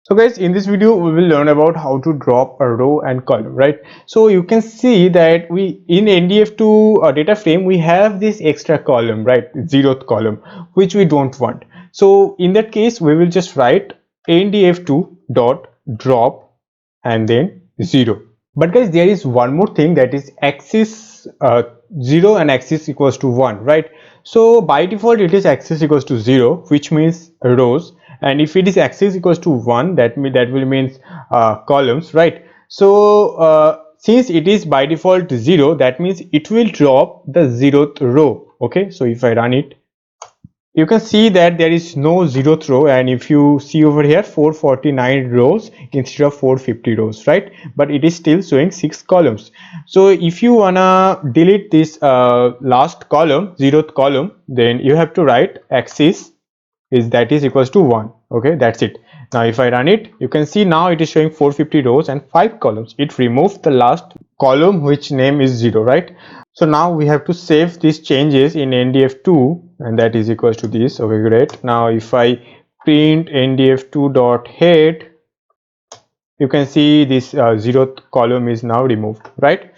So guys, in this video we will learn about how to drop a row and column, right? So you can see that we in NDF2 data frame we have this extra column, right? Zeroth column, which we don't want. So in that case we will just write NDF2 dot drop and then 0. But guys, there is one more thing, that is axis 0 and axis equals to 1, right? So by default it is axis equals to 0, which means rows, and if it is axis equals to 1, that will means columns, right? So since it is by default 0, that means it will drop the 0th row. Okay, so if I run it, you can see that there is no 0th row, and if you see over here 449 rows instead of 450 rows, right? But it is still showing 6 columns. So if you wanna delete this last column, 0th column, then you have to write axis is equals to 1. Okay, that's it. Now if I run it, you can see now it is showing 450 rows and 5 columns. It removed the last column which name is 0, right? So now we have to save these changes in ndf2, and that is equals to this. Okay, great. Now if I print ndf2 dot head, you can see this 0th column is now removed, right?